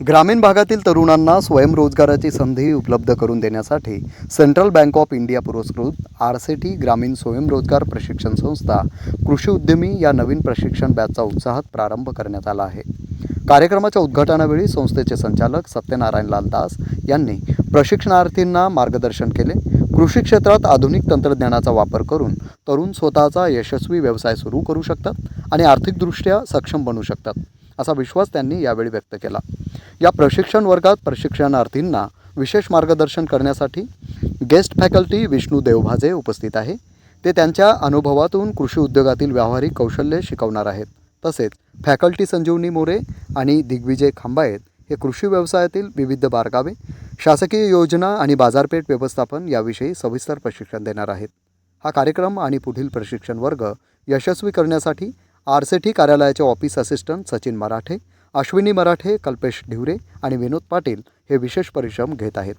ग्रामीण भागातील तरुणांना स्वयंरोजगाराची संधी उपलब्ध करून देण्यासाठी सेंट्रल बँक ऑफ इंडिया पुरस्कृत आरसेटी ग्रामीण स्वयंरोजगार प्रशिक्षण संस्था कृषी उद्यमी या नवीन प्रशिक्षण बॅचचा उत्साहात प्रारंभ करण्यात आला आहे। कार्यक्रमाच्या उद्घाटनावेळी संस्थेचे संचालक सत्यनारायण लाल दास यांनी प्रशिक्षणार्थींना मार्गदर्शन केले। कृषी क्षेत्रात आधुनिक तंत्रज्ञानाचा वापर करून तरुण स्वतःचा यशस्वी व्यवसाय सुरू करू शकतात आणि आर्थिकदृष्ट्या सक्षम बनू शकतात, असा विश्वास त्यांनी यावेळी व्यक्त केला। या प्रशिक्षण वर्गात प्रशिक्षणार्थींना विशेष मार्गदर्शन करण्यासाठी गेस्ट फॅकल्टी विष्णू देवभाजे उपस्थित आहे। ते त्यांच्या अनुभवातून कृषी उद्योगातील व्यावहारिक कौशल्य शिकवणार आहेत। तसेच फॅकल्टी संजीवनी मोरे आणि दिग्विजय खांबायत हे कृषी व्यवसायातील विविध बारकावे, शासकीय योजना आणि बाजारपेठ व्यवस्थापन याविषयी सविस्तर प्रशिक्षण देणार आहेत। हा कार्यक्रम आणि पुढील प्रशिक्षण वर्ग यशस्वी करण्यासाठी आरसेटी कार्यालयाचे ऑफिस असिस्टंट सचिन मराठे, अश्विनी मराठे, कल्पेश ढिवरे आणि विनोद पाटील हे विशेष परिश्रम घेत आहेत।